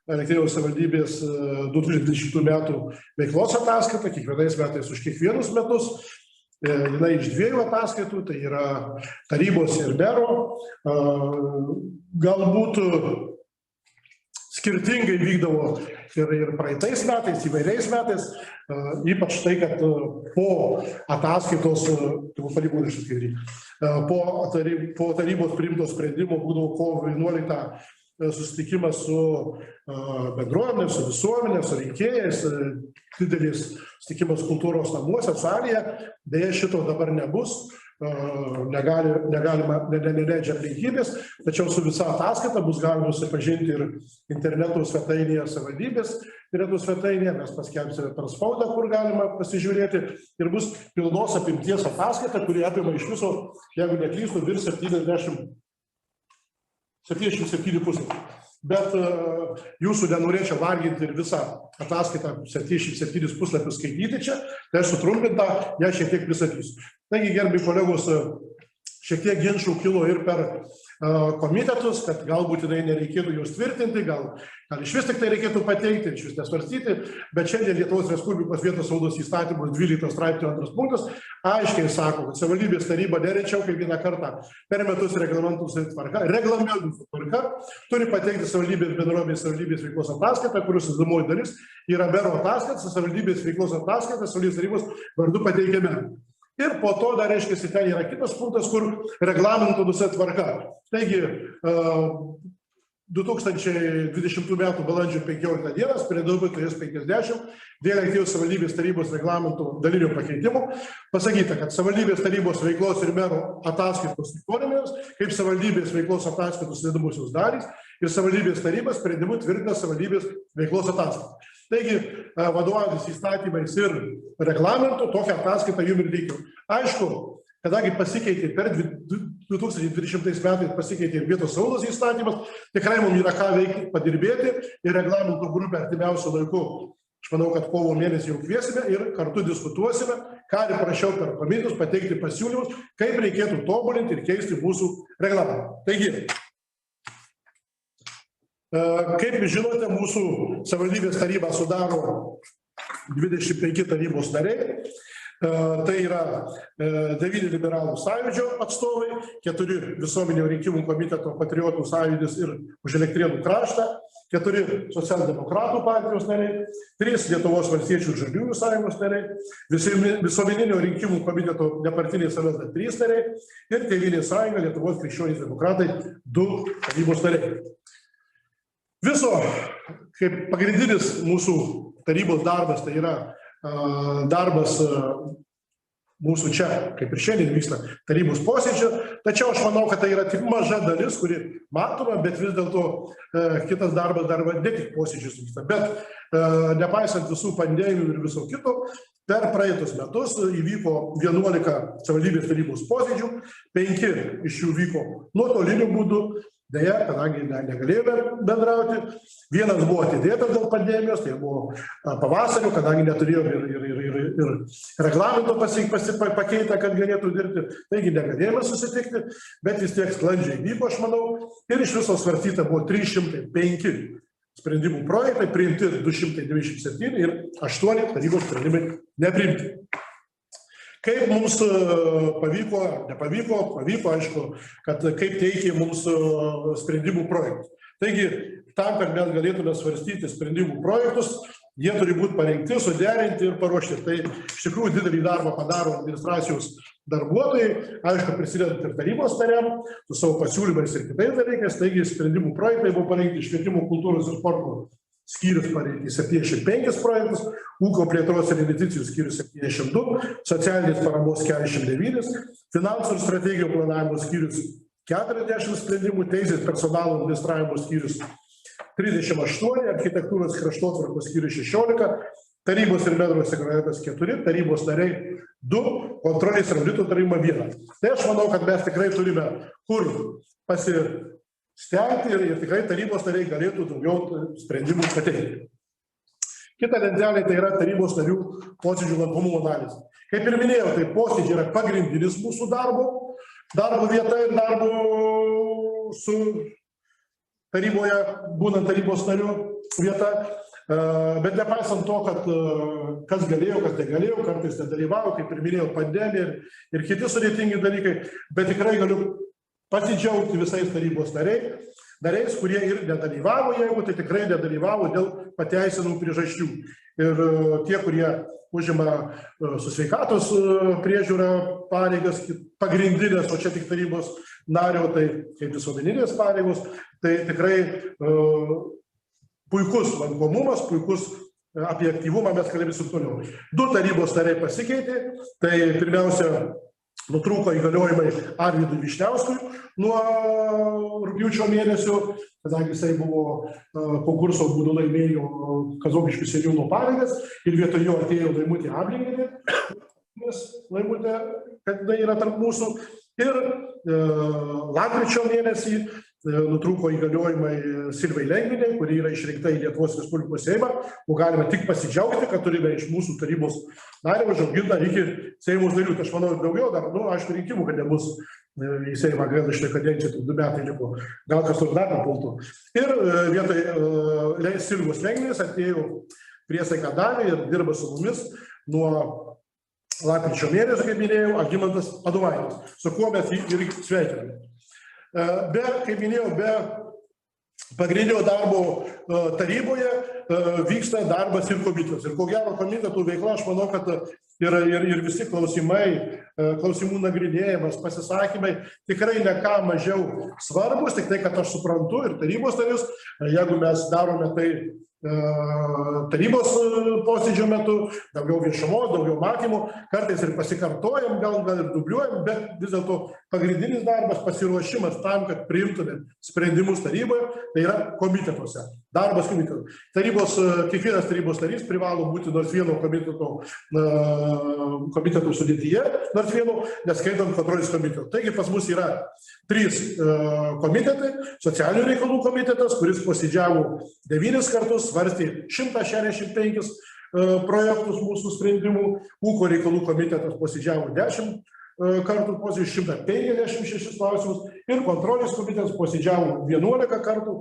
Elektrėnų savivaldybės 2020 metų veiklos ataskaita, kiekvienais metais už kiekvienus metus. Jinai iš 2 ataskaitų, tai yra tarybos ir mero. Galbūt skirtingai vykdavo ir praeitais metais, įvairiais metais, ypač tai, kad po ataskaitos, po tarybos priimto sprendimo būdavo kovo 11 susitikimas su bendruomenė, su visuomenė, su rinkėjais, didelis susitikimas kultūros namuose, salėje. Deja, šito dabar nebus, neleidžia aplinkybės, tačiau su visa ataskaita bus galima susipažinti ir interneto svetainėje savivaldybės, interneto svetainėje, mes paskelbsime per spaudą, kur galima pasižiūrėti, ir bus pilnos apimties ataskaita, kuri apima iš viso, jeigu neklystu, virš 77 puslapių. Bet jūsų nenorėčiau varginti ir visą ataskaitą 77 puslapius skaityti čia, tai aš sutrumpintą, ją šiek tiek pristatysiu. Taigi, gerbiami kolegos, šiek tiek ginčų kilo ir per komitetus, kad galbūt nereikėtų jos tvirtinti, gal iš vis tik tai reikėtų pateikti, iš vis nesvarstyti, bet šiandien Lietuvos Respublikos vietos saugos įstatymos 12 straipsnio 2 punktas aiškiai sako, kad savivaldybės taryba ne rečiau kaip vieną kartą per metus reglamentų tvarka turi pateikti savivaldybės bendruomenės savivaldybės veiklos ataskaitą, kurios sudedamoji dalis yra mero ataskaita, savivaldybės veiklos ataskaita, savivaldybės tarybos vardu pateikia merui. Ir po to dar, reiškia, ten yra kitas punktas, kur reglamento tvarka. Taigi, 2020 metų balandžio 15 dienas, prie 2.50, dėl Elektrėnų savivaldybės tarybos reglamento dalinio pakeitimo, pasakyta, kad savivaldybės tarybos veiklos ir mero ataskaitos įforminimas, kaip savivaldybės veiklos ataskaitos sudedamosios dalys, ir savivaldybės tarybos sprendimu tvirtina savivaldybės veiklos ataskaitą. Taigi, vadovaujantis įstatymais ir reglamentu, tokią ataskaitą jums ir reikia. Aišku, kadangi pasikeitė per 2020 metais pasikeitė ir vietos saugos įstatymas, tikrai mums yra ką veikti, padirbėti, ir reglamento grupę artimiausiu laiku, aš manau, kad kovo mėnesį jau kviesime ir kartu diskutuosime, ką ir prašiau per komitetus pateikti pasiūlymus, kaip reikėtų tobulinti ir keisti mūsų reglamentą. Taigi, kaip žinote, mūsų savivaldybės tarybą sudaro 25 tarybos nariai, tai yra 9 liberalų sąjūdžio atstovai, 4 visuomenio rinkimų komiteto patriotų sąjūdis ir už Elektrėnų kraštą, 4 socialdemokratų partijos nariai, 3 Lietuvos valstiečių ir žaliųjų sąjungos nariai, visuomeninio rinkimų komiteto nepartiniai savivaldybės 3 nariai ir Tėvynės sąjunga Lietuvos krikščionys demokratai 2 tarybos nariai. Viso, kaip pagrindinis mūsų tarybos darbas, tai yra darbas mūsų čia, kaip ir šiandien vyksta tarybos posėdžio, tačiau aš manau, kad tai yra tik maža dalis, kuri matoma, bet vis dėlto kitas darbas dar ne tik posėdžius vyksta. Bet nepaisant visų pandemijų ir viso kito, per praeitus metus įvyko 11 savivaldybės tarybos posėdžių, 5 iš jų vyko nuotoliniu būdu. Deja, kadangi negalėjome bendrauti, vienas buvo atidėtas dėl pandemijos, tai buvo pavasario, kadangi neturėjome ir reglamento pakeitę, kad galėtų dirbti, taigi negalėjome susitikti, bet vis tiek sklandžiai vyko, aš manau, ir iš viso svarstyta buvo 305 sprendimų projektai, priimti 297 ir 8 tarybos sprendimai nepriimti. Kaip mums pavyko, nepavyko, pavyko, aišku, kad kaip teikė mums sprendimų projektus. Taigi, tam, kad mes galėtume svarstyti sprendimų projektus, jie turi būti parengti, suderinti ir paruošti. Tai iš tikrųjų didelį darbą padaro administracijos darbuotojai, aišku, prisidedant ir tarybos nariam, su savo pasiūlymais ir kitais dalykais. Taigi, sprendimų projektai buvo parengti švietimo, kultūros ir sporto skyrius parengti 75 projektus, ūkio plėtros ir investicijų skyrius 72, socialinės paramos 49, finansų ir strategijų planavimo skyrius 40 sprendimų, teisės personalo administravimo skyrius 38, architektūros kraštotvarkos skyrius 16, tarybos ir bendros sekretariatas 4, tarybos nariai 2, kontrolės ir audito taryba 1. Tai aš manau, kad mes tikrai turime kur pasistengti ir tikrai tarybos nariai galėtų daugiau sprendimų pateikti. Kita lentelė tai yra tarybos narių posėdžių lankomumo analizė. Kaip ir minėjau, tai posėdžiai yra pagrindinis mūsų darbo vieta ir darbo su taryboje, būnant tarybos nariu. vieta. Bet nepaisant to, kad kas galėjo, kas negalėjo, kartais nedalyvavo, kaip ir minėjau, pandemija ir kiti sudėtingi dalykai, bet tikrai galiu pasidžiaugti visais tarybos nariais, kurie ir nedalyvavo, jeigu tai tikrai nedalyvavo dėl pateisinamų priežasčių. Ir tie, kurie užima su sveikatos priežiūra pareigas pagrindinės, o čia tik tarybos nario, tai kaip visuomeninės pareigos, tai tikrai puikus lankomumas, puikus apie aktyvumą mes kalbėsim toliau. 2 tarybos nariai pasikeitė, tai pirmiausia nutrūko įgaliojimai Arvydui Vyšniauskui nuo rugpjūčio mėnesio, kadangi jisai buvo konkurso būdu laimėjo Kazokiškių seniūno pareigas ir vietoj jo atėjo Laimutė Ablingienė, nes Laimutė, kad jinai yra tarp mūsų, ir lapkričio mėnesį nutrūko įgaliojimai Silvai Lengvinei, kuri yra išrinkta į Lietuvos Respublikos Seimą, o galime tik pasidžiaugti, kad turime iš mūsų tarybos nario užaugintą iki Seimos narių. Tai aš manau, daugiau dar, aišku, rinkimų, kad nebus į Seimą, gal šitą kadenciją, tik 2 metai liko, gal kas nors dar papultų. Ir vietoj Silvos Lengvinės atėjo priesaiką davė ir dirba su mumis nuo lapkričio mėnesio, kaip minėjau, Algimantas Adomaitis, su kuo mes jį ir sveikiname. Kaip minėjau, be pagrindinio darbo taryboje vyksta darbas ir komitetas. Ir ko gero komitetų veikla, aš manau, kad ir visi klausimų nagrinėjimas, pasisakymai tikrai ne ką mažiau svarbus, tik tai, kad aš suprantu ir tarybos narius, jeigu mes darome tai tarybos posėdžio metu, daugiau viešumos, daugiau matymų, kartais ir pasikartojam, gal ir dubliuojam, bet vis dėlto pagrindinis darbas, pasiruošimas tam, kad priimtume sprendimus taryboje, tai yra komitetuose. Darbas komitetų. Kiekvienas tarybos narys privalo būti nors vieno komitetų sudėtyje, nors vieno, neskaitant kontrolės komitetų. Taigi pas mus yra 3 komitetai, socialinių reikalų komitetas, kuris posėdžiavo 9 kartus, svarstė 165 projektus mūsų sprendimų, ūkio reikalų komitetas posėdžiavo 10 kartų, posėdžiavo 156 klausimus ir kontrolės komitetas posėdžiavo 11 kartų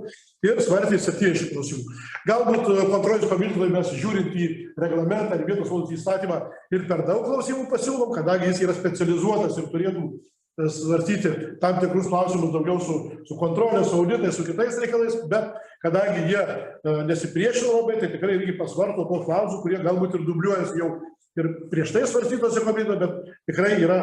ir svarstė 70 klausimų. Galbūt kontrolės komitetui mes žiūrint į reglamentą ir vietos valdos įstatymą ir per daug klausimų pasiūlom, kadangi jis yra specializuotas ir turėtų svarstyti tam tikrus klausimus daugiau su kontrolė, su auditais, su kitais reikalais, bet kadangi jie nesipriešina labai, tai tikrai irgi pasvarto tos klausimus, kurie galbūt ir dubliuojasi jau ir prieš tai svarstytose komitete, bet tikrai yra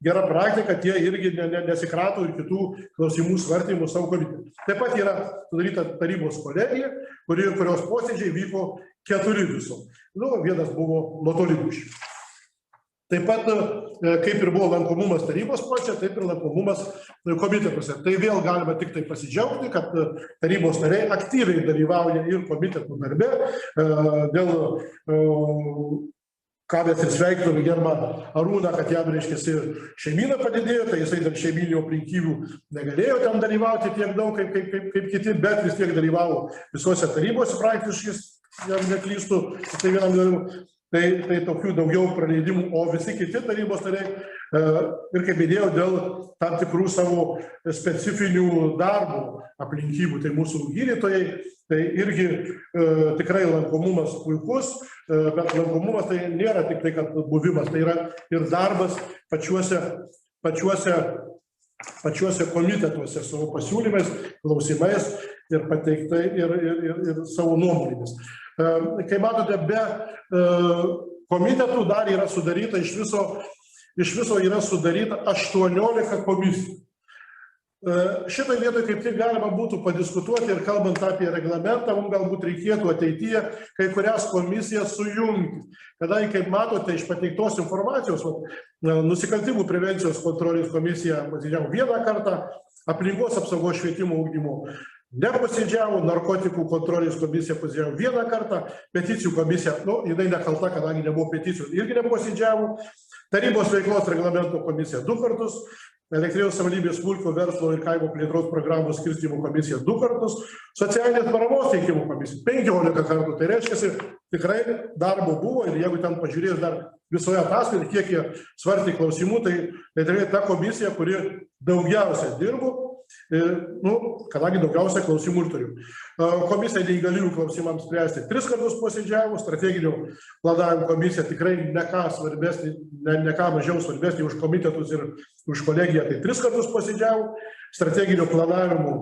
gera praktika, tie irgi nesikrato ir kitų klausimų svarstymų savo komitete. Taip pat yra sudaryta tarybos kolegija, kurios posėdžiai vyko 4 viso. Vienas buvo nuotolinis. Taip pat, kaip ir buvo lankomumas tarybos posėdžiuose, taip ir lankomumas komitetuose. Tai vėl galima tik tai pasidžiaugti, kad tarybos nariai aktyviai dalyvauja ir komitetų darbe. Dėl ką mes ir sveikinome gerbą Arūną, kad jam, reiškiasi, šeimyna padidėjo, tai jisai dar šeiminių aplinkybių negalėjo ten dalyvauti tiek daug kaip kiti, bet vis tiek dalyvavo visuose tarybose praktiškai, jam neklystu, tai vienam dalyvau. Tai tokių daugiau praleidimų, o visi kiti tarybos nariai ir kaip minėjau, dėl tam tikrų savo specifinių darbų aplinkybių, tai mūsų gydytojai, tai irgi tikrai lankomumas puikus, bet lankomumas tai nėra tik tai, kad buvimas, tai yra ir darbas pačiuose komitetuose savo pasiūlymais, klausimais ir pateiktai ir savo nuomonėmis. Kai matote, be komitetų dar yra sudaryta, iš viso yra sudaryta 18 komisijų. Šitoj vietoj kaip tik galima būtų padiskutuoti ir kalbant apie reglamentą, mums galbūt reikėtų ateityje kai kurias komisijas sujungti. Kadangi, kaip matote, iš pateiktos informacijos, nusikaltimų prevencijos kontrolės komisija posėdžiavo 1 kartą, aplinkos apsaugos švietimo ugdymo neposėdžiavo, narkotikų kontrolės komisija posėdžiavo 1 kartą, peticijų komisija, jinai nekalta, kadangi nebuvo peticijų, irgi neposėdžiavo, tarybos veiklos reglamento komisija 2 kartus, Elektrijos savivaldybės smulkio verslo ir kaimo plėtros programos skirstymo komisija 2 kartus, socialinės paramos teikimo komisija 15 kartų. Tai reiškia, tikrai darbo buvo ir jeigu ten pažiūrės dar visoje ataskaitoje, kiek jie svarstė klausimų, tai tikrai ta komisija, kuri daugiausia dirbo kadangi daugiausia klausimų ir turiu. Komisija neįgaliųjų klausimams spręsti 3 kartus posėdžiavo, strateginio planavimo komisija tikrai ne ką mažiau svarbesnė už komitetus ir už kolegiją, tai 3 kartus posėdžiavo, strateginio planavimo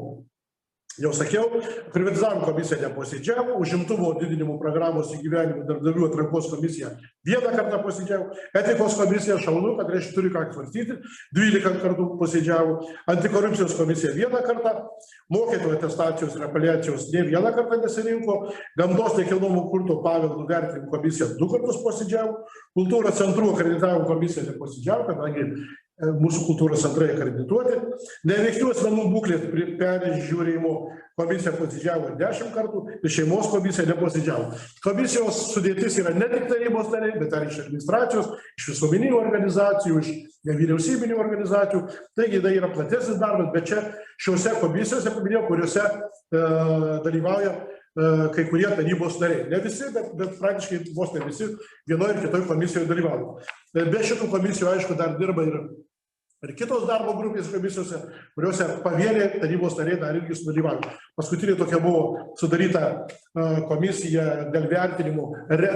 jau sakiau, privatizavimo komisija neposėdžiavo, užimtumo didinimo programos įgyvenimo darbdavių atrankos komisija 1 kartą posėdžiavo, etikos komisija šaunu, kad reiškia turi ką svarstyti, 12 kartų posėdžiavo, antikorupcijos komisija 1 kartą, mokytojų atestacijos ir apeliacijos ne 1 kartą nesirinko, gamtos nekilnojamo turto paveldų vertinimo komisija 2 kartus posėdžiavo, kultūros centrų akreditavimo komisija neposėdžiavo, kadangi mūsų kultūros centrai akredituoti, neveiksnių asmenų būklės peržiūrėjimo komisija posėdžiavo 10 kartų ir šeimos komisija neposėdžiavo. Komisijos sudėtis yra ne tik tarybos nariai, bet ir iš administracijos, iš visuomeninių organizacijų, iš nevyriausybinių organizacijų. Taigi tai yra platesnis darbas, bet čia šiuose komisijose, paminėjau, kuriuose dalyvauja kai kurie tarybos nariai. Ne visi, bet praktiškai vos ne visi vienoje ir kitoje komisijoje dalyvauja. Be šitų komisijų, aišku, dar dirba ir kitos darbo grupės komisijose, kuriuose pavieniai tarybos nariai dar irgi sudalyvauja. Paskutinė tokia buvo sudaryta komisija dėl vertinimų,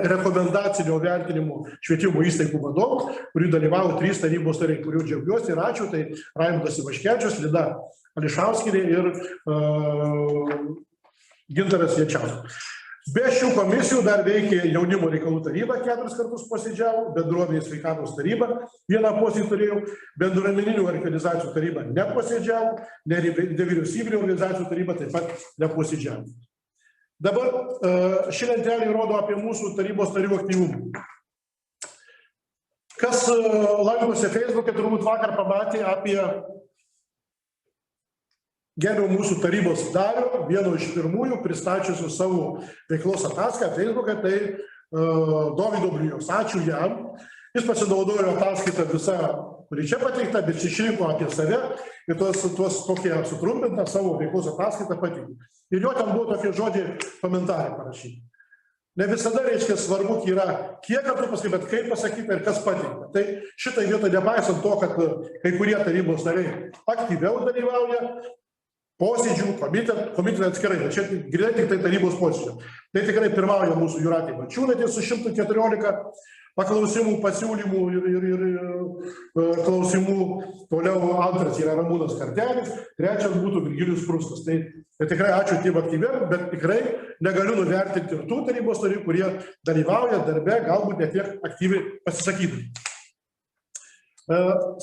rekomendacinio vertinimų švietimo įstaigų vadovų, kurių dalyvavo 3 tarybos nariai, kurių džiaugiuosi ir ačiū, tai Raimundas Ivaškevičius, Lina Ališauskienė ir Gintaras Jačiauskas. Be šių komisijų dar veikė jaunimo reikalų taryba 4 kartus posėdžiavo, bendruomenės sveikatos taryba 1 posėdį turėjo, bendruomeninių organizacijų taryba neposėdžiavo, nevyriausybinių organizacijų taryba taip pat neposėdžiavo. Dabar ši lentelė rodo apie mūsų tarybos narių aktyvumą. Kas lankosi Facebook'e, turbūt vakar pamatė apie gerbiamą mūsų tarybos dario, vieno iš pirmųjų pristačiusių savo veiklos ataskaitą Facebook'e, tai Dovydo Bliujos. Ačiū jam. Jis pasinaudojo ataskaitą visą, kuri čia pateikta, bet išrinko apie save ir tuos tokie sutrumpintą savo veiklos ataskaitą pateikti. Ir jo ten buvo tokie žodžiai komentarai parašyti. Ne visada, reiškia, svarbu yra, kiek kartų pasakyti, bet kaip pasakyti ir kas pateikta. Tai šitai vietoj, nepaisant to, kad kai kurie tarybos nariai aktyviau dalyvauja, posėdžių, komitetai atskirai, bet čia greitai tik tai tarybos posėdžių. Tai tikrai pirmauja mūsų Jūratė Bačiūnaitė su 114 paklausimų, pasiūlymų ir klausimų. Toliau antras yra Ramūnas Kartelis, trečias būtų Virgilijus Prustas. Tai tikrai ačiū tiem aktyviam, bet tikrai negaliu nuvertinti ir tų tarybos narių, kurie dalyvauja darbe, galbūt ne tiek aktyviai pasisakydami.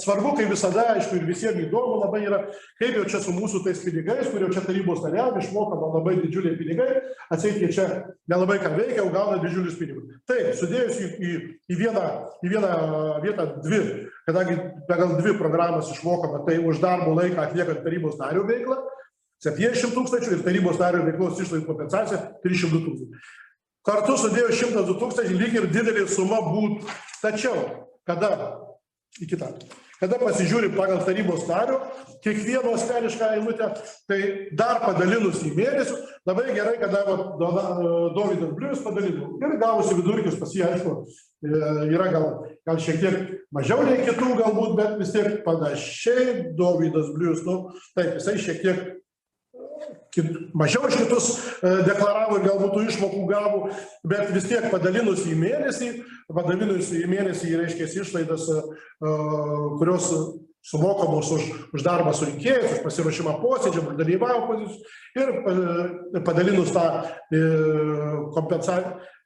Svarbu, kaip visada, aišku, ir visiems įdomu labai yra, kaip jau čia su mūsų tais pinigais, kurio čia tarybos nariam išmokama labai didžiuliai pinigai, atseit jie čia nelabai ką veikia, o gauna didžiulius pinigus. Taip, sudėjus į vieną vietą 2, kadangi pagal 2 programas išmokama, tai už darbo laiką atliekant tarybos nario veiklą 700 000 ir tarybos nario veiklos išlaidų kompensacija 300 000. Kartu sudėjus 102 000 lyg ir didelė suma būtų. Tačiau, kada pasižiūrim pagal tarybos nario, kiekvieno asmenišką eilutę, tai dar padalinus į mėnesių, labai gerai, kada Dovydas Bliujus padalino. Ir gavosi vidurkis pas jį, aišku, yra gal šiek tiek mažiau nei kitų galbūt, bet vis tiek panašiai Dovydas Bliujus, taip, jisai šiek tiek mažiau iš kitus deklaravo ir galbūt tų išmokų gavo, bet vis tiek padalinus į mėnesį, reiškia išlaidas, kurios sumokamos už darbą su rinkėjais, už pasiruošimą posėdžiam, už dalyvavimą posėdžius ir padalinus tą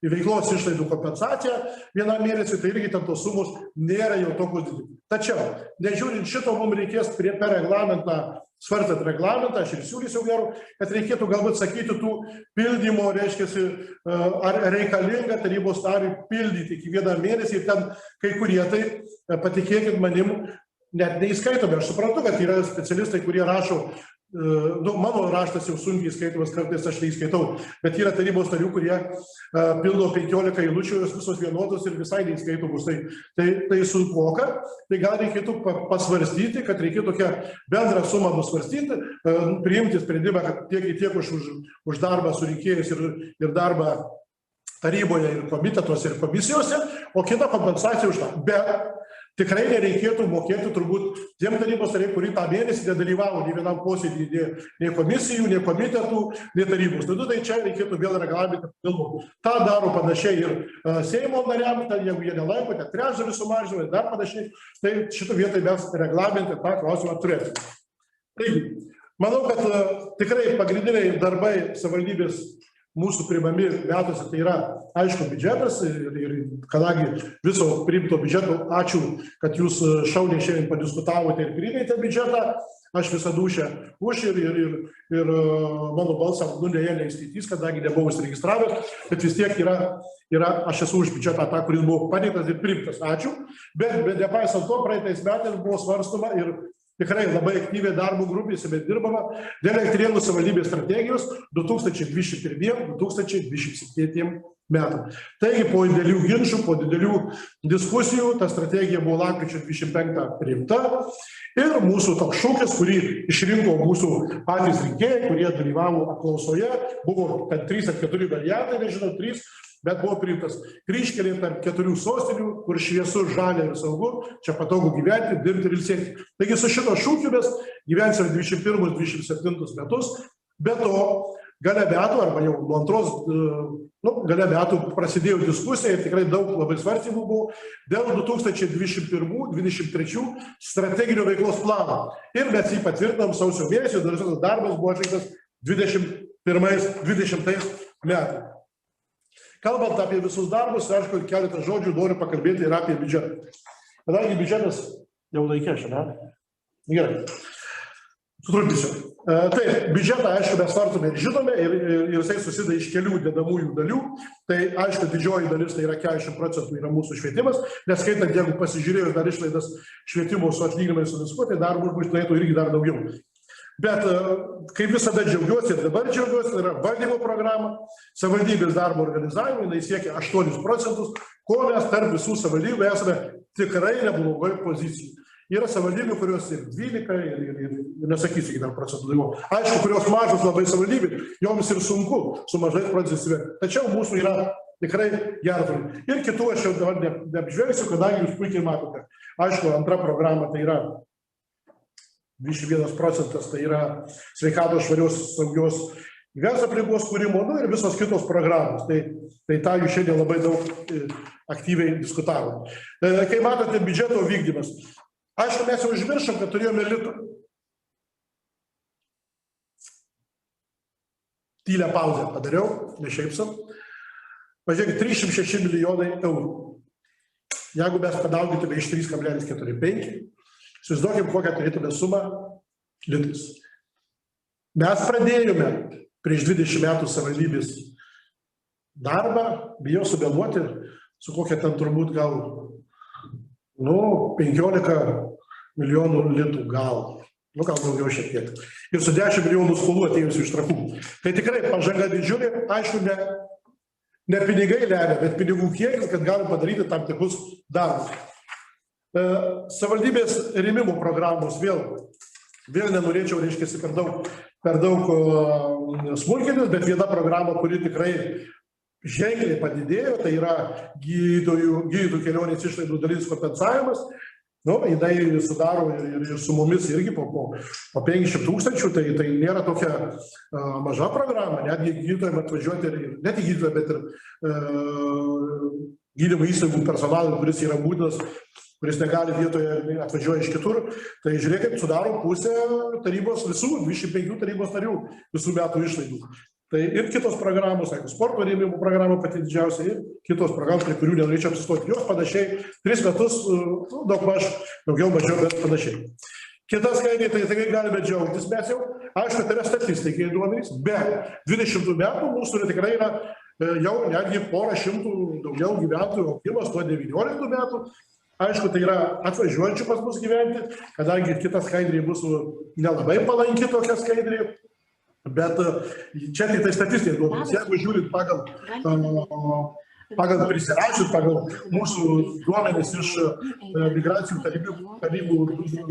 veiklos išlaidų kompensaciją vienam mėnesiui, tai irgi ten tos sumos nėra jau tokios didelės. Tačiau, nežiūrint šito, mums reikės per reglamentą, svarstant reglamentą, aš ir siūlysiu geriau, kad reikėtų galbūt sakyti tų pildymo, reiškiasi, ar reikalinga tarybos nariui pildyti iki 1 mėnesį ir ten kai kurie tai, patikėkit manim, net neįskaitomi. Aš suprantu, kad yra specialistai, kurie rašo, mano raštas jau sunkiai skaitomas, kartais aš neįskaitau, bet yra tarybos narių, kurie pildo 15 eilučių, jos visos vienodos ir visai neįskaitomus. Tai sunkoka, tai gal reikėtų pasvarstyti, kad reikėtų tokią bendrą sumą nusvarstyti, priimti sprendimą, kad tiek už darbą su rinkėjais ir darbą taryboje ir komitetuose ir komisijose, o kita kompensacija už tą. Bet tikrai nereikėtų mokėti turbūt tiem tarybos nariai, kurie tą mėnesį nedalyvavo nei vienam posėdį, nei komisijų, nei komitetų, nei tarybos. Tai čia reikėtų vėl reglamentų papildomų. Ta daro panašiai ir Seimo nariams, jeigu jie nelaiko, tai trečdalį sumažino ir dar panašiai. Tai šitą vietą mes reglamentai tą klausimą turėsime. Taigi, manau, kad tikrai pagrindiniai darbai savivaldybės mūsų priimami metuose tai yra, aišku, biudžetas ir kadangi viso priimto biudžeto, ačiū, kad jūs šauniai šiandien padiskutavote ir priimėte biudžetą, aš visą dūšę už ir mano balsą dėja neįskaitys, kadangi nebuvau užsiregistravęs, bet vis tiek yra aš esu už biudžetą tą, kuris buvo pateiktas ir priimtas, ačiū, bet nepaisant to, praeitais metais buvo svarstoma ir tikrai labai aktyviai darbo grupėse, bet dirbama dėl Elektrėnų savivaldybės strategijos 2021-2027 metam. Taigi po didelių ginčų, po didelių diskusijų, ta strategija buvo lapkričio 25 priimta ir mūsų toks šūkis, kurį išrinko mūsų patys rinkėjai, kurie dalyvavo apklausoje, buvo 3 ar 4 variantai, nežinau, 3, bet buvo priimtas kryžkelė tarp 4 sostinių, kur šviesu, žalia ir saugu, čia patogu gyventi, dirbti ir ilsėti. Taigi su šito šūkiu mes gyvensime 21-27 metus, bet to gale metų, arba jau nuo antros, gale metų prasidėjo diskusija ir tikrai daug labai svarstymų buvo dėl 2021-2023 strateginio veiklos plano. Ir mes jį patvirtinam sausio mėnesį, darbas buvo atliktas 2021-2020 metais. Kalbant apie visus darbus, aišku, keletą žodžių noriu pakalbėti ir apie biudžetą. Kadangi biudžetas jau laikė šiandien. Gerai. Sutrumpinsiu. Taip, biudžetą, aišku, mes svarstome ir žinome, ir jisai susideda iš kelių dedamųjų dalių. Tai, aišku, didžioji dalis tai yra 40% yra mūsų švietimas, nes skaitant, jeigu pasižiūrėjus dar išlaidas švietimo su atlyginimais su viskuo, tai dar būtų turėtų irgi dar daugiau. Bet, kaip visada džiaugiuosi ir dabar džiaugiuosi, yra valdymo programa, savivaldybės darbo organizavimo, jinai siekia 8%, ko mes tarp visų savivaldybių esame tikrai neblogoj pozicijai. Yra savivaldybių, kurios ir 12, ir nesakysiu, kiek dar procentų dalyvau. Aišku, kurios mažos labai savivaldybė, joms ir sunku su mažais procentais. Tačiau mūsų yra tikrai gerai. Ir kitų aš jau dabar neapžvelgsiu, kadangi jūs puikiai matote. Aišku, antra programa tai yra 21%, tai yra sveikatos švarios saugios gyvens aplinkos kūrimo, ir visos kitos programos. Tai tą jūs šiandien labai daug aktyviai diskutavom. Kai matote biudžeto vykdymas, aišku, mes jau užmiršom, kad turėjome litų. Tylę pauzę padariau, ne šiaip sau. Pažiūrėkit, 306 milijonai eurų. Jeigu mes padaugintume iš 3,45, įsivaizduokim, kokią turėtume sumą litais. Mes pradėjome prieš 20 metų savivaldybės darbą, bijau sumeluoti, su kokia ten turbūt gal 15 milijonų litų gal daugiau šiek tiek. Ir su 10 milijonų skolų atėjusių iš Trakų. Tai tikrai pažanga didžiulė, aišku, ne pinigai lemia, bet pinigų kiekis, kad galim padaryti tam tikrus darbus. Savivaldybės rėmimo programos vėl nenorėčiau, reiškia, per daug smulkintis, bet viena programa, kuri tikrai ženkliai padidėjo, tai yra gydytojų kelionės išlaidų dalinis kompensavimas. Jinai sudaro ir su mumis irgi po 500 000, tai nėra tokia maža programa, netgi gydytojams atvažiuoti, ne tik gydytojai, bet ir gydymo įstaigų personalui, kuris yra būtinas, kuris negali vietoje atvažiuoja iš kitur, tai žiūrėkit, sudaro pusę tarybos visų, 25 tarybos narių visų metų išlaidų. Tai ir kitos programos, sporto rėmimo programa pati didžiausia ir kitos programos, prie kurių nenorėčiau apsistoti. Jos panašiai 3 metus, daugiau mažiau, bet panašiai. Kita skaidrė, tai tikrai galime džiaugtis mes jau, aišku, tai yra statistikai duomenys, bet 20 metų mūsų tikrai yra jau netgi porą šimtų daugiau gyventojų augimas nuo 19 metų. Aišku, tai yra atvažiuojančių pas mus gyventi, kadangi kita skaidrė bus nelabai palanki tokia skaidrė, bet čia tik tai statistiniai duomenys. Jeigu žiūrint pagal prisirašyt, pagal mūsų duomenys iš migracijų tarybų,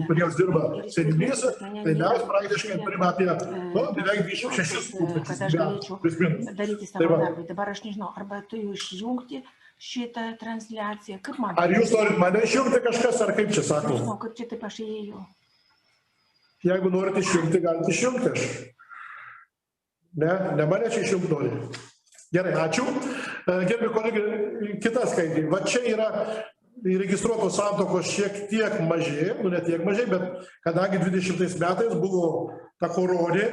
kuriems dirba seniūnijose, tai mes praktiškai turime apie beveik 26 000 gyventojų. Daryti savo darbą. Dabar aš nežinau, arba tu jų išjungti, šitą transliaciją. Kaip man? Ar jūs norit mane išjungti kažkas, ar kaip čia sako? Nežinau, kaip čia taip aš įėjau. Jeigu norite išjungti, galite išjungti aš. Ne mane čia išjungti nori. Gerai, ačiū. Gerbi kolegai, kita skaidrė. Va čia yra įregistruotos santuokos šiek tiek mažai, ne tiek mažai, bet kadangi 20 metais buvo ta koronė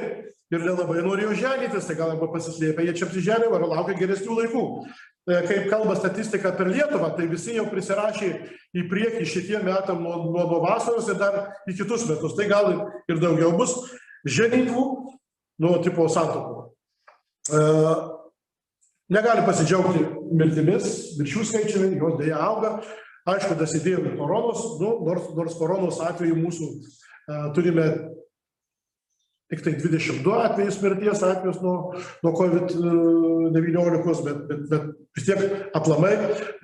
ir nelabai norėjo ženytis, tai gal arba pasislėpė, jie čia apsiženė, ar laukia geresnių laikų. Kaip kalba statistika per Lietuvą, tai visi jau prisirašė į priekį šitie metam nuo vasaros ir dar į kitus metus. Tai gal ir daugiau bus ženyklų nuo tipo santuokų. Negali pasidžiaugti mirtimis, mirčių skaičiai, jos dėja auga. Aišku, dasidėjo koronos, nors koronos atveju mūsų turime tik tai 22 atvejus mirties atvejus nuo COVID-19, bet vis tiek aplamai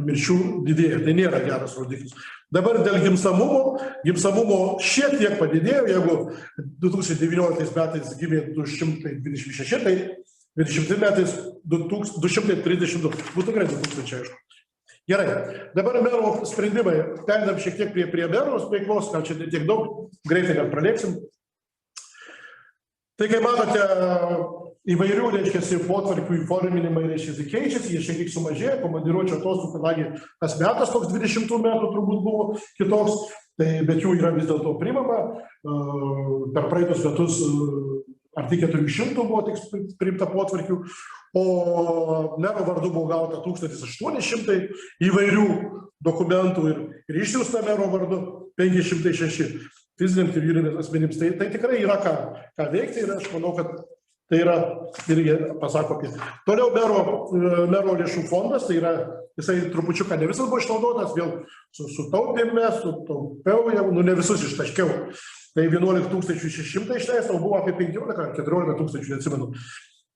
mirčių didėja. Tai nėra geras rodiklis. Dabar dėl gimstamumo šiek tiek padidėjo, jeigu 2019 metais gimė 226, tai 20 metais 232, būtų gerai 2000, aišku. Gerai, dabar mero sprendimai, pereinam šiek tiek prie mero veiklos, gal čia tiek daug, greitai gal pralėksim. Tai kai matote, įvairių, reiškia, potvarkių įforminimai, reiškia, keičiasi, jie šiek tiek sumažėjo, komandiruočio atostogų, kadangi tas metas toks 20 metų turbūt buvo kitoks, bet jų yra vis dėlto priimama, per praeitus metus arti 400 buvo tik priimta potvarkių, o mero vardu buvo gauta 1800 įvairių dokumentų ir išsiųsta mero vardu 506 fiziniams ir juridiniams asmenims. Tai tikrai yra ką veikti ir aš manau, kad tai yra irgi pasako apie. Toliau mero lėšų fondas, tai yra, jisai trupučiuką ne visas buvo išnaudotas, vėl sutaupėme, sutaupiau, ne visus ištaškiau. Tai 11 600 išleista, o buvo apie 15-14 tūkstančių, neatsimenu.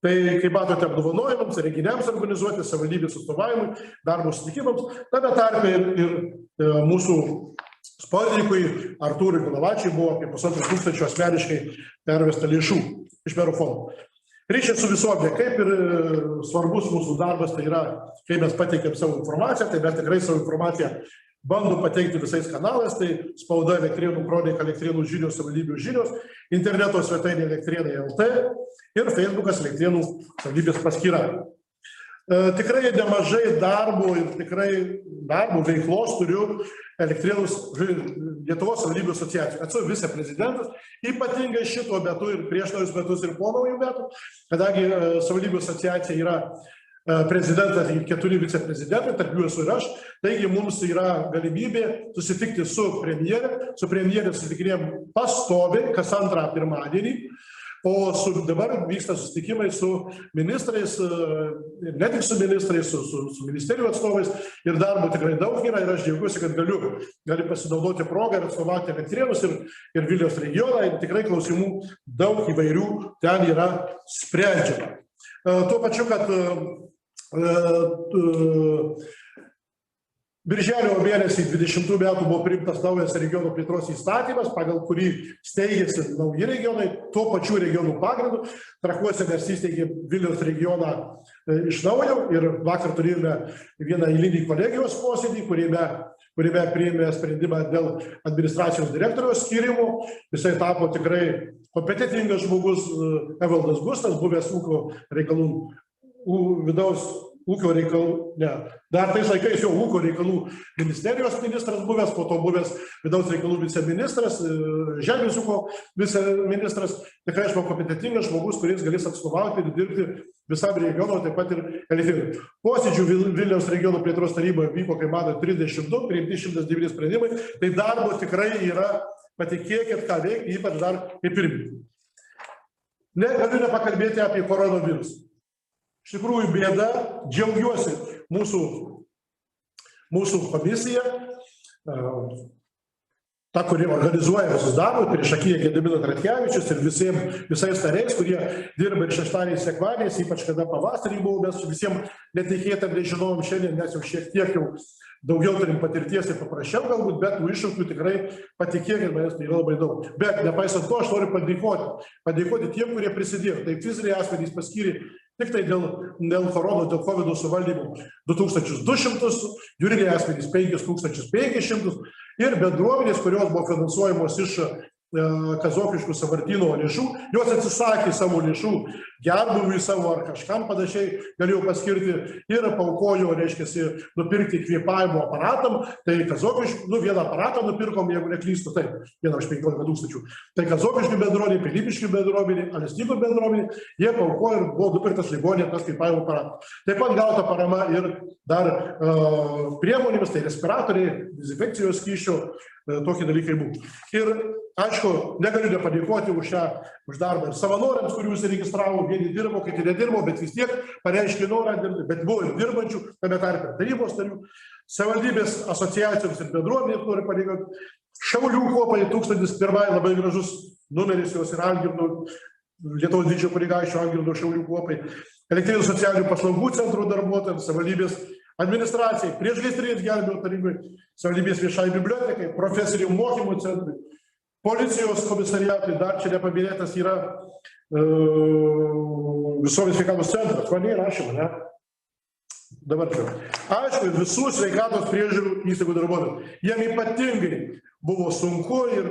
Tai, kaip matote, apdovanojimams, renginiams organizuoti, savivaldybės atstovavimui, darbo susitikimams, tame tarpe ir mūsų sportininkui Artūrui Kulavačiui buvo apie 1500 asmeniškai pervesta lėšų iš mero fondo. Ryšiai su visuomenė, kaip ir svarbus mūsų darbas, tai yra, kai mes pateikėm savo informaciją, tai mes tikrai savo informaciją bandom pateikti visais kanalais, tai spauda Elektrėnų kronika, Elektrėnų žinios, savivaldybių žinios, interneto svetainė Elektrėnai LT ir Facebookas Elektrėnų savivaldybės paskyra. Tikrai nemažai darbo ir tikrai darbo veiklos turiu Elektrėnus Lietuvos savivaldybių asociacijų. Esu viceprezidentas, ypatingai šito metu ir prieš naujus metus ir po naujų metų, kadangi savivaldybių asociacija yra prezidentas ir 4 viceprezidentai, tarp jų esu ir aš, taigi mums yra galimybė susitikti su premjerė susitikinėjom pastoviai, kas antrą pirmadienį, o dabar vyksta susitikimai su ministrais, ne tik su ministrais, su ministerijų atstovais ir darbo tikrai daug yra ir aš džiaugiuosi, kad galiu pasinaudoti progą ir atstovauti Elektrėnus ir Vilniaus regioną ir tikrai klausimų daug įvairių ten yra sprendžiama. Tuo pačiu, kad Birželio mėnesį 20 metų buvo priimtas naujas regionų plėtros įstatymas, pagal kurį steigėsi nauji regionai, tuo pačiu regionų pagrindu. Trakuose mes įsteigėm Vilniaus regioną iš naujo ir vakar turėjome vieną eilinį kolegijos posėdį, kuriame priėmė sprendimą dėl administracijos direktoriaus skyrimo. Jisai tapo tikrai kompetentingas žmogus, Evaldas Gustas, buvęs ūkio reikalų, dar tais laikais jau ūkio reikalų ministerijos ministras buvęs, po to buvęs vidaus reikalų viceministras, žemės ūkio viceministras, tikrai aš manau kompetentingas žmogus, kuris galės atstovauti ir dirbti visam regiono, taip pat ir Elektrėnų. Posėdžių Vilniaus regionų plėtros taryboje vyko, kaip matote, 32, priimti 109 sprendimai, tai darbo tikrai yra, patikėkit, ką veikti, ypač dar kaip pirmininkas. Negaliu nepakalbėti apie koronavirusą. Iš tikrųjų bėda, džiaugiuosi mūsų komisija, ta, kuri organizuoja visus darbus, priešakyje Gediminas Ratkevičius ir visais nariais, kurie dirba ir šeštadieniais, sekmadieniais, ypač kada pavasarį buvo, mes visiems netikėtam nežinojom šiandien, nes jau šiek tiek jau daugiau turim patirties ir paprasčiau galbūt, bet tų iššūkių tikrai patikėkit manęs, tai yra labai daug. Bet nepaisant to, aš noriu padėkoti tiem, kurie prisidėjo. Tai fiziniai asmenys paskyrė Tik tai dėl koronos, dėl COVID suvaldymų 2200, juridiniai asmenys 5500 ir bendruomenės, kurios buvo finansuojamos iš kazokiškų sąvartyno lėšų, jos atsisakė savo lėšų gerbuvui savo ar kažkam panašiai galėjo paskirti ir paukojo, reiškia, nupirkti kvėpavimo aparatam, tai kazokiškų, vieną aparatą nupirkom, jeigu neklystu, taip, vieną iš 15 000, tai kazokiškų bendruomenė, Pilipiškių bendruomenė, Alesnygų bendruomenė, jie paukojo ir buvo nupirktas ligoninė tas kvėpavimo aparatas. Taip pat gauta parama ir dar priemonėmis, tai respiratoriai, dezinfekcijos skysčio, tokie dalykai buvo. Ir aišku, negaliu nepadėkoti už darbą ir savanoriams, kurių įsiregistravo, vieni dirbo, kiti nedirbo, bet vis tiek pareiškė norą dirbti, bet buvo ir dirbančių, tame tarpe tarybos narių, savivaldybės asociacijoms ir bendruomenėms noriu padėkoti. Šaulių kuopai 1001, labai gražus numeris jos ir Algirdo, Lietuvos didžiojo kunigaikščio Algirdo Šaulių kuopai, Elektrinių socialinių paslaugų centrų darbuotojams, savivaldybės administracijai, priešgaisrinės gelbėjimo tarybai, savivaldybės viešai bibliotekai, profesinių mokymų centrui, policijos komisariatui, dar čia nepaminėtas yra visuomenės sveikatos centras, ko neįrašyma, ne? Dabar čia. Aišku, visų sveikatos priežiūrų įstaigų darbuotojų. Jiem ypatingai buvo sunku ir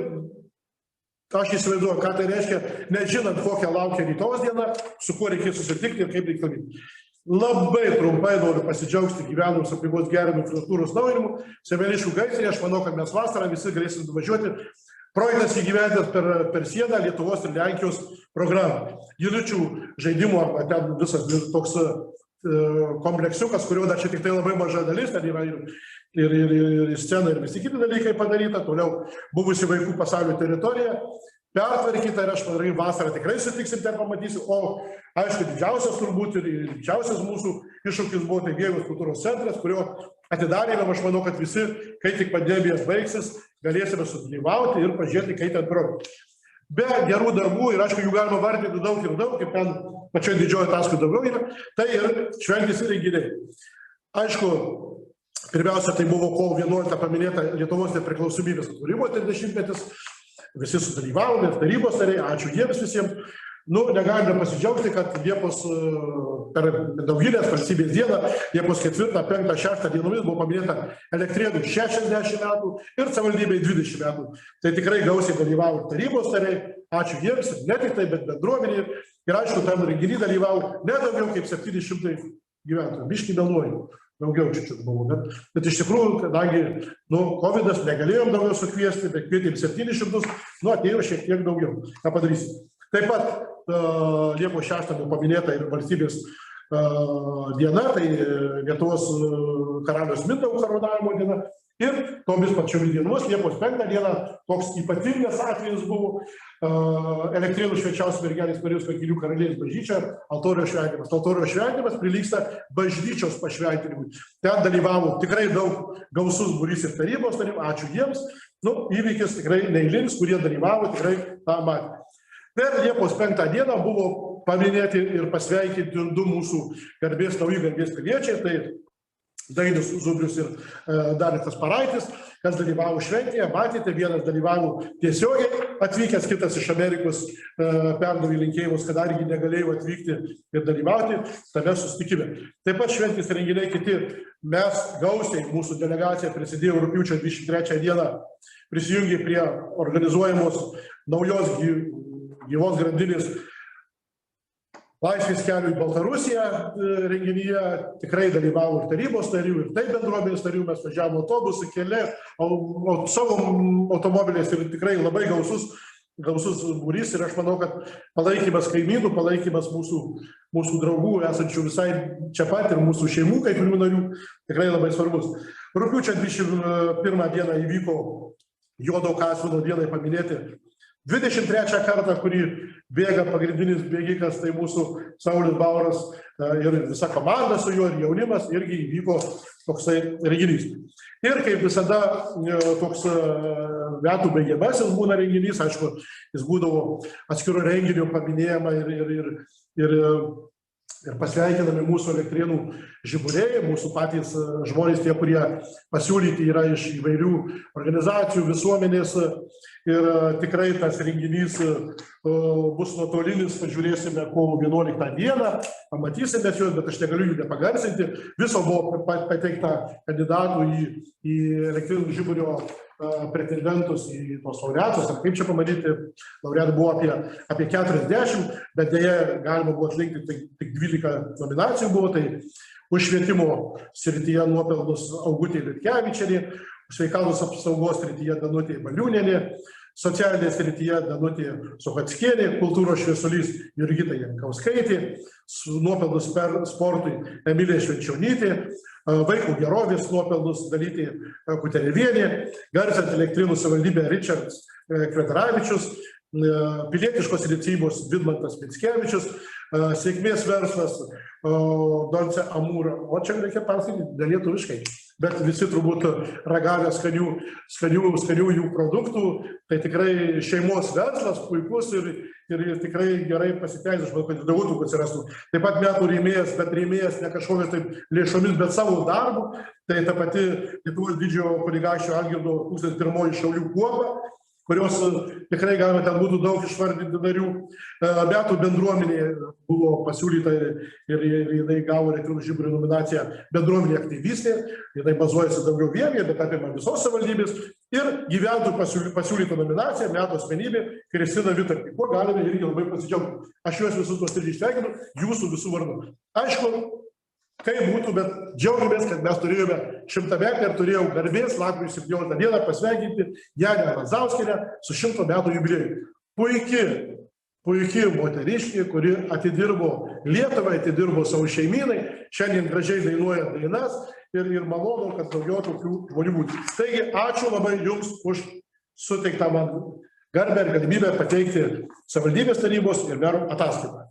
aš įsivaizduoju, ką tai reiškia, nežinant, kokią laukia rytos diena, su kuo reikės susitikti ir kaip reikia kalbėti. Labai trumpai noriu pasidžiaugti gyvenamos aplinkos gerinimo infrastruktūros naujinimu. Semeliškių gaisrinė, aš manau, kad mes vasarą visi galėsim važiuoti. Projektas įgyvendintas per sieną Lietuvos ir Lenkijos programą. Gilučių žaidimų, arba ten visas toks kompleksiukas, kurio dar čia tik tai labai maža dalis, ten yra ir scena, ir visi kiti dalykai padaryta. Toliau buvusi vaikų pasaulio teritorija pertvarkyta ir aš manau, vasarą tikrai sutiksim, ten pamatysiu. O aišku, didžiausias turbūt ir didžiausias mūsų iššūkis buvo tai Vievos kultūros centras, kurio atidarėme, aš manau, kad visi, kai tik pandemijos baigsis, galėsime sudalyvauti ir pažiūrėti, kaip ten projektas. Be gerų darbų, ir aišku, jų galima vardinti daug ir daug, kaip ten pačioje didžiojo ataskaitoje daugiau yra, tai ir šventės ir renginiai. Aišku, pirmiausia, tai buvo kovo 11 paminėta Lietuvos nepriklausomybės atkūrimo 30-metis. Visi sudalyvavome, tarybos nariai, ačiū jiems visiems. Negalime pasidžiaugti, kad Liepos per Dauginės valstybės dieną, Liepos 4, 5, 6 dienomis buvo paminėta Elektrėnų 60 metų ir savivaldybei 20 metų. Tai tikrai gausiai dalyvavo tarybos nariai, ačiū jiems, ne tik tai, bet bendruomenė. Ir aišku, tam renginį dalyvavo ne daugiau kaip 700 gyventojų. Biškį meluoju, daugiau čia buvo. Bet iš tikrųjų, kadangi COVID-as negalėjom daugiau sukviesti, bet kvietėm 700, atėjo šiek tiek daugiau. Ką padarysim? Taip pat Liepos 6 buvo paminėta ir valstybės diena, tai Lietuvos karaliaus Mindaugo karūnavimo diena. Ir tomis pačiomis dienomis, Liepos 5 dieną, toks ypatingas atvejis buvo Elektrėnų švenčiausios mergelės Marijos Kankinių karalienės bažnyčia, altoriaus šventimas. Altoriaus šventimas prilygsta bažnyčios pašventinimui. Ten dalyvavo tikrai daug gausus būrys ir tarybos narių, ačiū jiems. Įvykis tikrai neeilinis, kurie dalyvavo, tikrai tą matė. Per Liepos 5 dieną buvo paminėti ir pasveikinti du mūsų nauji garbės piliečiai, tai Dainius Zubrius ir Darius Paraitis, kas dalyvavo šventėje, matėte, vienas dalyvavo tiesiogiai atvykęs, kitas iš Amerikos perdavė linkėjimus, kadangi negalėjo atvykti ir dalyvauti tame susitikime. Taip pat šventės renginiai kiti, mes gausiai, mūsų delegacija prisidėjo rugpjūčio 23 dieną, prisijungė prie organizuojamos naujos gyvos grandinės Laisvės kelių į Baltarusiją renginyje. Tikrai dalyvavo ir tarybos narių, ir tai bendruomenės narių, mes važiavome autobusų kelią, savo automobiliais ir tikrai labai gausus būrys. Ir aš manau, kad palaikymas kaimynų, palaikymas mūsų draugų esančių visai čia pat ir mūsų šeimų, kai kurių narių, tikrai labai svarbus. Rugpjūčio 21 dieną įvyko Juodo Kaspino dienai paminėti 23 kartą, kurį bėga pagrindinis bėgikas, tai mūsų Saulius Bauras ir visa komanda su juo ir jaunimas, irgi įvyko toksai renginys. Ir kaip visada toks metų baigiamasis būna renginys, aišku, jis būdavo atskiro renginio paminėjama ir pasveikinami mūsų Elektrėnų žiburiai, mūsų patys žmonės, tie, kurie pasiūlyti yra iš įvairių organizacijų, visuomenės ir tikrai tas renginys bus nuotolinis, pažiūrėsime kovo 11 dieną, pamatysime juos, bet aš negaliu jų nepagarsinti. Viso buvo pateikta kandidatų į elektrinio žiburio pretendentus į tos laureatus, ar kaip čia pamatyti, laureatų buvo apie 40, bet dėja galima buvo atlikti tik 12 nominacijų buvo, tai už švietimo srityje nuopelnus Augutė Liutkevičienė, sveikatos apsaugos srityje Danutė Baliūnienė, socialinės srityje Danutė Suchockienė, kultūros šviesulys Jurgita Jankauskaitė, nuopelnus per sportui Emilija Švenčionytė, vaikų gerovės nuopelnus Dalytė Kuterevienė, garsant elektrinų savivaldybė Richardas Kvedaravičius, pilietiškos iniciatyvos Vidmantas Mickevičius, sėkmės verslas Donce Amūra, o čia reikia pasakyti lietuviškai, bet visi turbūt ragavę skanių jų produktų, tai tikrai šeimos verslas puikus ir tikrai gerai pasiteisins, aš manau, kad daugiau atsirastų. Taip pat metų rėmėjas, bet rėmėjas ne kažkokios taip lėšomis, bet savo darbu, tai ta pati Lietuvos didžiojo kunigaikščio Algirdo 1001 Šaulių kuopa, kurios tikrai galima ten būtų daug išvardinti narių. Metų bendruomenė buvo pasiūlyta ir jinai gavo elektrinio žiburio nominaciją bendruomenė aktyvistė, jinai bazuojasi daugiau vienyje, bet apima visos savivaldybės, ir gyventojų pasiūlyta nominacija metų asmenybė Kristina Vitartė, kuo galime irgi labai pasidžiaugti. Aš juos visus tuos irgi sveikinu, jūsų visų vardu. Aišku, kaip būtų, bet džiaugiamės, kad mes turėjome 100-metę ir turėjau garbės lapkričio 17 dieną pasveikinti Janę Lazauskienę su 100 metų jubilieju. Puiki moteriškė, kuri atidirbo Lietuvai, atidirbo savo šeimynai, šiandien gražiai dainuoja dainas ir malonu, kad daugiau tokių žmonių būtų. Taigi, ačiū labai Jums už suteiktą man garbę ir galimybę pateikti savivaldybės tarybos ir merų ataskaitą.